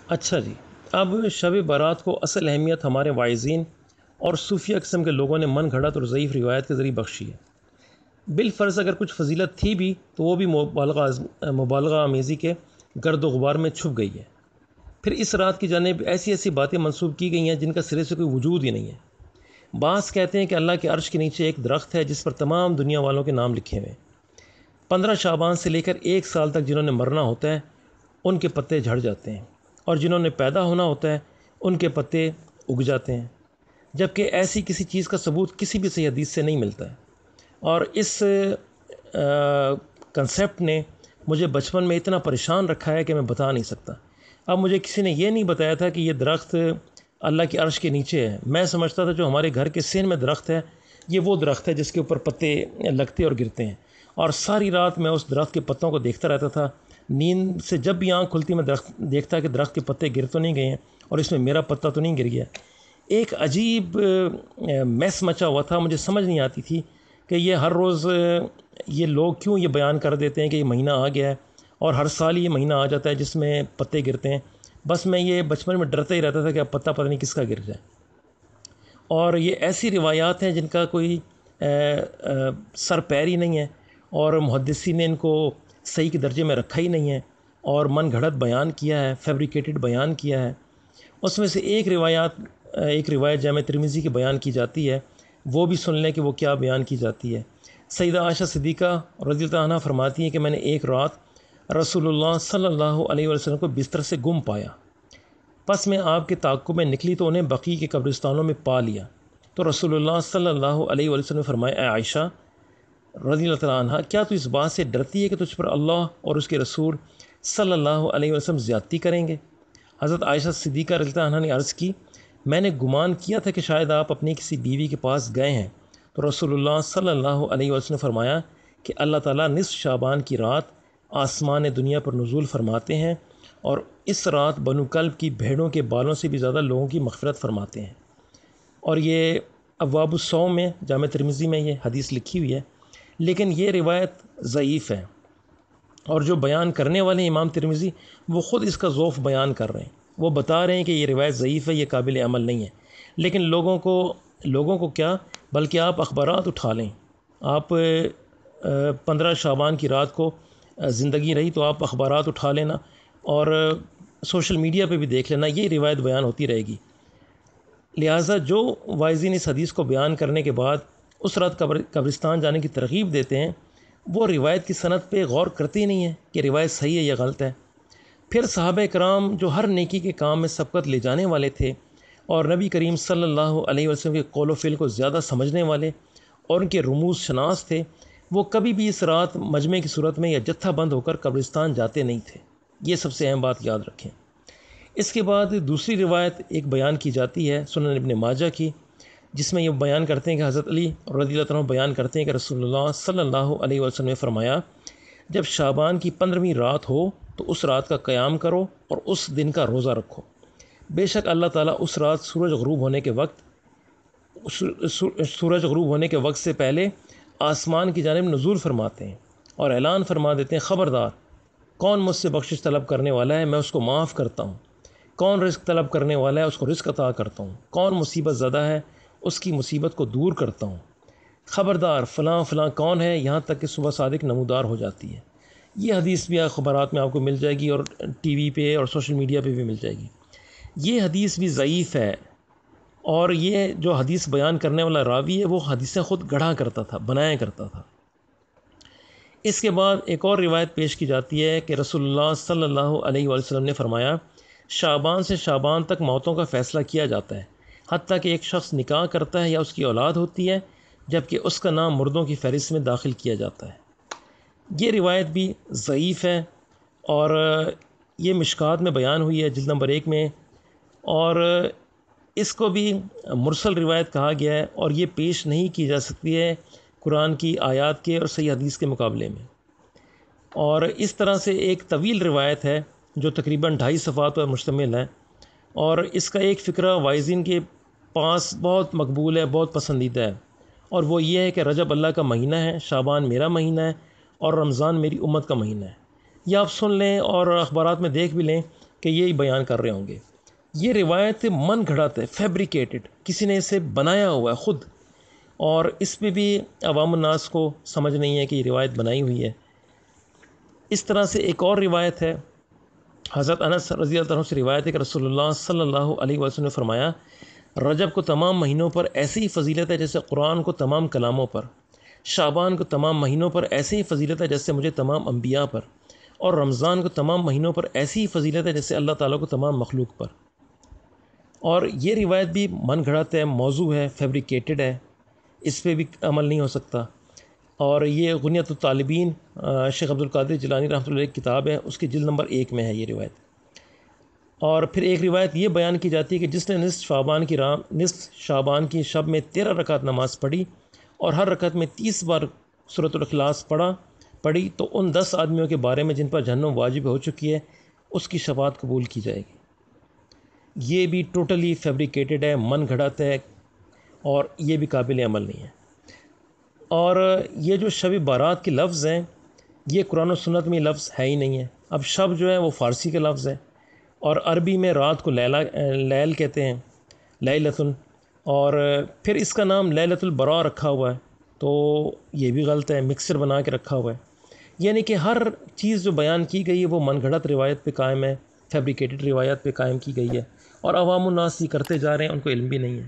اچھا جی، اب شب برات کو اصل اہمیت ہمارے واعظین اور صوفیہ قسم کے لوگوں نے من گھڑت اور ضعیف روایت کے ذریعے بخشی ہے۔ بالفرض اگر کچھ فضیلت تھی بھی تو وہ بھی مبالغہ آمیزی کے گرد و غبار میں چھپ گئی ہے۔ پھر اس رات کی جانب ایسی ایسی باتیں منسوب کی گئی ہیں جن کا سرے سے کوئی وجود ہی نہیں ہے۔ بعض کہتے ہیں کہ اللہ کے عرش کے نیچے ایک درخت ہے جس پر تمام دنیا والوں کے نام لکھے ہوئے ہیں۔ 15 شعبان سے لے کر 1 سال تک جنہوں نے مرنا ہوتا ہے ان کے پتے جھڑ جاتے ہیں، اور جنہوں نے پیدا ہونا ہوتا ہے ان کے پتے اگ جاتے ہیں، جبکہ ایسی کسی چیز کا ثبوت کسی بھی صحیح حدیث سے نہیں ملتا ہے۔ اور اس کنسیپٹ نے مجھے بچپن میں اتنا پریشان رکھا ہے کہ میں بتا نہیں سکتا۔ اب مجھے کسی نے یہ نہیں بتایا تھا کہ یہ درخت اللہ کے عرش کے نیچے ہے۔ میں سمجھتا تھا جو ہمارے گھر کے سین میں درخت ہے یہ وہ درخت ہے جس کے اوپر پتے لگتے اور گرتے ہیں، اور ساری رات میں اس درخت کے پتوں کو دیکھتا رہتا تھا۔ نیند سے جب بھی آنکھ کھلتی میں درخت دیکھتا کہ درخت کے پتے گر تو نہیں گئے ہیں اور اس میں میرا پتا تو نہیں گر گیا۔ ایک عجیب میس مچا ہوا تھا، مجھے سمجھ نہیں آتی تھی کہ یہ ہر روز یہ لوگ کیوں یہ بیان کر دیتے ہیں کہ یہ مہینہ آ گیا ہے اور ہر سال یہ مہینہ آ جاتا ہے جس میں پتے گرتے ہیں۔ بس میں یہ بچپن میں ڈرتا ہی رہتا تھا کہ اب پتہ نہیں کس کا گر جائے۔ اور یہ ایسی روایات ہیں جن کا کوئی سر پیر ہی نہیں ہے، اور محدثین نے ان کو صحیح کے درجے میں رکھا ہی نہیں ہے، اور من گھڑت بیان کیا ہے، فیبریکیٹڈ بیان کیا ہے۔ اس میں سے ایک روایت جامع ترمذی کی بیان کی جاتی ہے، وہ بھی سن لیں کہ وہ کیا بیان کی جاتی ہے۔ سیدہ عائشہ صدیقہ رضی اللہ عنہا فرماتی ہیں کہ میں نے ایک رات رسول اللہ صلی اللہ علیہ وسلم کو بستر سے گم پایا، پس میں آپ کے تعاقب میں نکلی تو انہیں بقیع کے قبرستانوں میں پا لیا۔ تو رسول اللہ صلی اللہ علیہ وسلم نے فرمایا، اے عائشہ رضی اللہ عنہا، کیا تو اس بات سے ڈرتی ہے کہ تجھ پر اللہ اور اس کے رسول صلی اللہ علیہ وسلم زیادتی کریں گے؟ حضرت عائشہ صدیقہ رضی اللہ عنہا نے عرض کی، میں نے گمان کیا تھا کہ شاید آپ اپنی کسی بیوی کے پاس گئے ہیں۔ تو رسول اللہ صلی اللہ علیہ وسلم نے فرمایا کہ اللہ تعالیٰ نصف شعبان کی رات آسمان دنیا پر نزول فرماتے ہیں، اور اس رات بنو کلب کی بھیڑوں کے بالوں سے بھی زیادہ لوگوں کی مغفرت فرماتے ہیں۔ اور یہ ابواب الصوم میں جامع ترمذی میں یہ حدیث لکھی ہوئی ہے، لیکن یہ روایت ضعیف ہے، اور جو بیان کرنے والے ہیں امام ترمذی وہ خود اس کا ضعف بیان کر رہے ہیں۔ وہ بتا رہے ہیں کہ یہ روایت ضعیف ہے، یہ قابل عمل نہیں ہے، لیکن لوگوں کو کیا، بلکہ آپ اخبارات اٹھا لیں۔ آپ 15 شعبان کی رات کو زندگی رہی تو آپ اخبارات اٹھا لینا اور سوشل میڈیا پہ بھی دیکھ لینا، یہ روایت بیان ہوتی رہے گی۔ لہٰذا جو واعظین اس حدیث کو بیان کرنے کے بعد اس رات قبرستان جانے کی ترغیب دیتے ہیں، وہ روایت کی سند پہ غور کرتے ہی نہیں ہیں کہ روایت صحیح ہے یا غلط ہے۔ پھر صحابہ کرام جو ہر نیکی کے کام میں سبقت لے جانے والے تھے، اور نبی کریم صلی اللہ علیہ وسلم کے قول و فعل کو زیادہ سمجھنے والے اور ان کے رموز شناس تھے، وہ کبھی بھی اس رات مجمع کی صورت میں یا جتھا بند ہو کر قبرستان جاتے نہیں تھے۔ یہ سب سے اہم بات یاد رکھیں۔ اس کے بعد دوسری روایت ایک بیان کی جاتی ہے سنن ابن ماجہ کی، جس میں یہ بیان کرتے ہیں کہ حضرت علی رضی اللہ عنہ بیان کرتے ہیں کہ رسول اللہ صلی اللہ علیہ وسلم نے فرمایا، جب شعبان کی 15ویں رات ہو تو اس رات کا قیام کرو اور اس دن کا روزہ رکھو۔ بے شک اللہ تعالیٰ اس رات سورج غروب ہونے کے وقت سے پہلے آسمان کی جانب نزول فرماتے ہیں اور اعلان فرما دیتے ہیں، خبردار، کون مجھ سے بخشش طلب کرنے والا ہے میں اس کو معاف کرتا ہوں، کون رزق طلب کرنے والا ہے اس کو رزق عطا کرتا ہوں، کون مصیبت زدہ ہے اس کی مصیبت کو دور کرتا ہوں، خبردار فلاں فلاں کون ہے، یہاں تک کہ صبح صادق نمودار ہو جاتی ہے۔ یہ حدیث بھی اخبارات میں آپ کو مل جائے گی اور ٹی وی پہ اور سوشل میڈیا پہ بھی مل جائے گی۔ یہ حدیث بھی ضعیف ہے، اور یہ جو حدیث بیان کرنے والا راوی ہے وہ حدیثیں خود گڑھا کرتا تھا، بنایا کرتا تھا۔ اس کے بعد ایک اور روایت پیش کی جاتی ہے کہ رسول اللہ صلی اللہ علیہ وسلم نے فرمایا، شعبان سے شعبان تک موتوں کا فیصلہ کیا جاتا ہے، حتیٰ کہ ایک شخص نکاح کرتا ہے یا اس کی اولاد ہوتی ہے، جبکہ اس کا نام مردوں کی فہرست میں داخل کیا جاتا ہے۔ یہ روایت بھی ضعیف ہے، اور یہ مشکات میں بیان ہوئی ہے جلد نمبر 1 میں، اور اس کو بھی مرسل روایت کہا گیا ہے، اور یہ پیش نہیں کی جا سکتی ہے قرآن کی آیات کے اور صحیح حدیث کے مقابلے میں۔ اور اس طرح سے ایک طویل روایت ہے جو تقریباً 2.5 صفحات پر مشتمل ہے، اور اس کا ایک فقرہ واعظین کے پاس بہت مقبول ہے، بہت پسندیدہ ہے، اور وہ یہ ہے کہ رجب اللہ کا مہینہ ہے، شعبان میرا مہینہ ہے، اور رمضان میری امت کا مہینہ ہے۔ یہ آپ سن لیں اور اخبارات میں دیکھ بھی لیں کہ یہی بیان کر رہے ہوں گے۔ یہ روایت من گھڑت ہے، فیبریکیٹڈ، کسی نے اسے بنایا ہوا ہے خود، اور اس پہ بھی عوام الناس کو سمجھ نہیں ہے کہ یہ روایت بنائی ہوئی ہے۔ اس طرح سے ایک اور روایت ہے، حضرت انس رضی اللہ عنہ سے روایت ہے کہ رسول اللہ صلی اللہ علیہ وسلم نے فرمایا، رجب کو تمام مہینوں پر ایسی ہی فضیلت ہے جیسے قرآن کو تمام کلاموں پر، شعبان کو تمام مہینوں پر ایسی ہی فضیلت ہے جیسے مجھے تمام انبیاء پر، اور رمضان کو تمام مہینوں پر ایسی ہی فضیلت ہے جیسے اللہ تعالیٰ کو تمام مخلوق پر۔ اور یہ روایت بھی من گھڑت ہے، موضوع ہے، فیبریکیٹڈ ہے، اس پہ بھی عمل نہیں ہو سکتا۔ اور یہ غنیۃ الطالبین شیخ عبد القادر جیلانی رحمۃ اللہ علیہ کی کتاب ہے، اس کی جلد نمبر 1 میں ہے یہ روایت۔ اور پھر ایک روایت یہ بیان کی جاتی ہے کہ جس نے نصف شعبان کی شب میں 13 رکعت نماز پڑھی اور ہر رکعت میں 30 بار سورۃ الاخلاص پڑھی تو ان 10 آدمیوں کے بارے میں جن پر جہنم واجب ہو چکی ہے اس کی شفاعت قبول کی جائے گی۔ یہ بھی ٹوٹلی فیبریکیٹڈ ہے، من گھڑت ہے، اور یہ بھی قابل عمل نہیں ہے۔ اور یہ جو شب بارات کے لفظ ہیں، یہ قرآن و سنت میں لفظ ہے ہی نہیں ہے۔ اب شب جو ہے وہ فارسی کا لفظ ہے، اور عربی میں رات کو لیل کہتے ہیں، لیلۃ، اور پھر اس کا نام لیلۃ البراء رکھا ہوا ہے، تو یہ بھی غلط ہے، مکسر بنا کے رکھا ہوا ہے۔ یعنی کہ ہر چیز جو بیان کی گئی ہے وہ من گھڑت روایت پہ قائم ہے، فیبریکیٹڈ روایت پہ قائم کی گئی ہے، اور عوام الناس یہ کرتے جا رہے ہیں، ان کو علم بھی نہیں ہے۔